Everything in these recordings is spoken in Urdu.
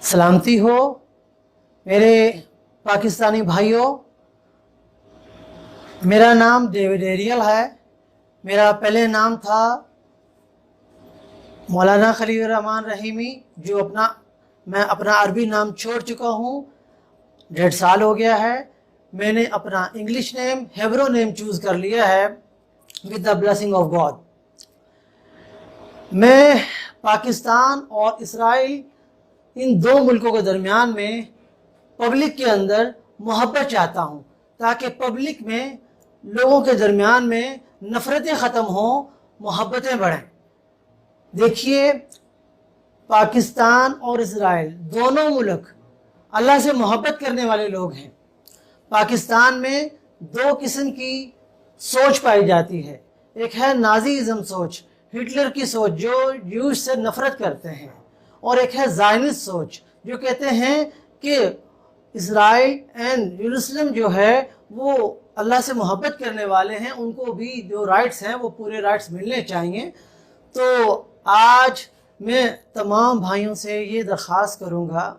سلامتی ہو میرے پاکستانی بھائیوں، میرا نام ڈیوڈ ایریل ہے۔ میرا پہلے نام تھا مولانا خلیل الرحمن رحیمی، جو میں اپنا عربی نام چھوڑ چکا ہوں، 1.5 سال ہو گیا ہے۔ میں نے اپنا انگلش نیم ہیبرو نیم چوز کر لیا ہے with the blessing of God۔ میں پاکستان اور اسرائیل ان دو ملکوں کے درمیان میں پبلک کے اندر محبت چاہتا ہوں، تاکہ پبلک میں لوگوں کے درمیان میں نفرتیں ختم ہوں، محبتیں بڑھیں۔ دیکھیے، پاکستان اور اسرائیل دونوں ملک اللہ سے محبت کرنے والے لوگ ہیں۔ پاکستان میں 2 قسم کی سوچ پائی جاتی ہے۔ ایک ہے نازیزم سوچ، ہٹلر کی سوچ جو جیوش سے نفرت کرتے ہیں، اور ایک ہے زائنسٹ سوچ جو کہتے ہیں کہ اسرائیل اینڈ یروشلم جو ہے وہ اللہ سے محبت کرنے والے ہیں، ان کو بھی جو رائٹس ہیں وہ پورے رائٹس ملنے چاہیے۔ تو آج میں تمام بھائیوں سے یہ درخواست کروں گا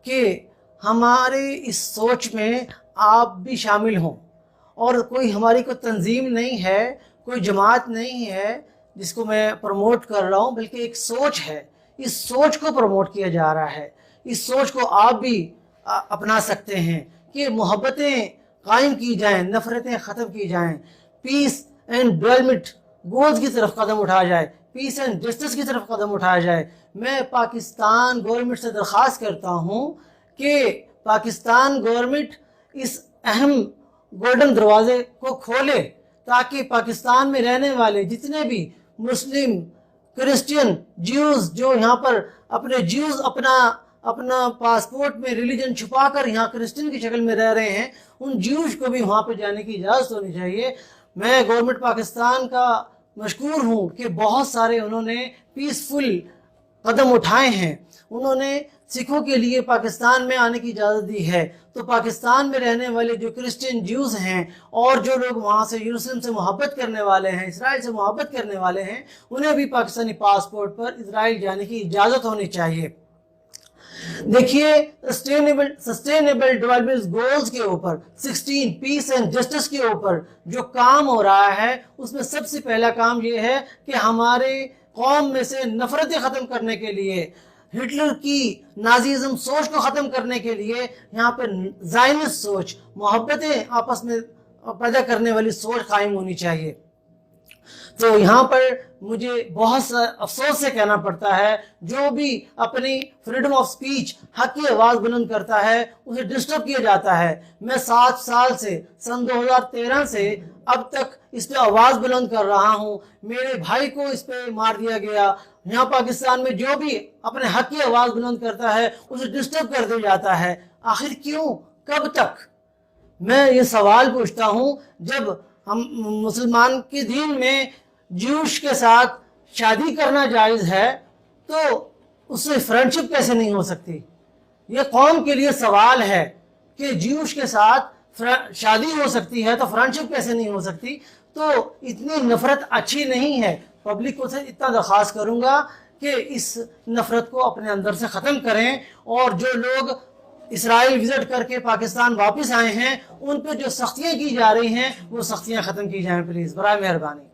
کہ ہمارے اس سوچ میں آپ بھی شامل ہوں، اور ہماری کوئی تنظیم نہیں ہے، کوئی جماعت نہیں ہے جس کو میں پروموٹ کر رہا ہوں، بلکہ ایک سوچ ہے۔ اس سوچ کو پروموٹ کیا جا رہا ہے۔ اس سوچ کو آپ بھی اپنا سکتے ہیں کہ محبتیں قائم کی جائیں، نفرتیں ختم کی جائیں، پیس اینڈ ڈیولپمنٹ گولز کی طرف قدم اٹھایا جائے، پیس اینڈ جسٹس کی طرف قدم اٹھایا جائے۔ میں پاکستان گورنمنٹ سے درخواست کرتا ہوں کہ پاکستان گورنمنٹ اس اہم گولڈن دروازے کو کھولے، تاکہ پاکستان میں رہنے والے جتنے بھی مسلم، کرسچین، جیوز جو یہاں پر اپنا پاسپورٹ میں ریلیجن چھپا کر یہاں کرسچین کی شکل میں رہ رہے ہیں، ان جیوز کو بھی وہاں پہ جانے کی اجازت ہونی چاہیے۔ میں گورنمنٹ پاکستان کا مشکور ہوں کہ بہت سارے انہوں نے پیسفل قدم اٹھائے ہیں۔ انہوں نے سکھوں کے لیے پاکستان میں آنے کی اجازت دی ہے، تو پاکستان میں رہنے والے جو کرسچین جیوز ہیں اور جو لوگ وہاں سے یروشلم سے محبت کرنے والے ہیں، اسرائیل سے محبت کرنے والے ہیں، انہیں بھی پاکستانی پاسپورٹ پر اسرائیل جانے کی اجازت ہونی چاہیے۔ دیکھیے، سسٹینیبل ڈیولپمنٹ گولز کے اوپر 16 پیس اینڈ جسٹس کے اوپر جو کام ہو رہا ہے، اس میں سب سے پہلا کام یہ ہے کہ ہمارے قوم میں سے نفرتیں ختم کرنے کے لیے، ہٹلر کی نازیزم سوچ کو ختم کرنے کے لیے یہاں پہ زائنسٹ سوچ، محبتیں آپس میں پیدا کرنے والی سوچ قائم ہونی چاہیے۔ تو یہاں پر مجھے بہت افسوس سے کہنا پڑتا ہے، جو بھی اپنی فریڈم آف سپیچ، حق کی آواز بلند کرتا ہے، اسے ڈسٹرب کیا جاتا ہے۔ میں 7 سال سے، سن 2013 سے اب تک اس پہ آواز بلند کر رہا ہوں۔ میرے بھائی کو اس پہ مار دیا گیا۔ یہاں پاکستان میں جو بھی اپنے حق کی آواز بلند کرتا ہے اسے ڈسٹرب کر دیا جاتا ہے۔ آخر کیوں؟ کب تک؟ میں یہ سوال پوچھتا ہوں، جب ہم مسلمان کے دین میں جیوش کے ساتھ شادی کرنا جائز ہے، تو اس سے فرینڈشپ کیسے نہیں ہو سکتی؟ یہ قوم کے لیے سوال ہے کہ جیوش کے ساتھ شادی ہو سکتی ہے تو فرینڈشپ کیسے نہیں ہو سکتی؟ تو اتنی نفرت اچھی نہیں ہے۔ پبلک کو سے اتنا درخواست کروں گا کہ اس نفرت کو اپنے اندر سے ختم کریں، اور جو لوگ اسرائیل وزٹ کر کے پاکستان واپس آئے ہیں، ان پہ جو سختیاں کی جا رہی ہیں وہ سختیاں ختم کی جائیں پلیز، برائے مہربانی۔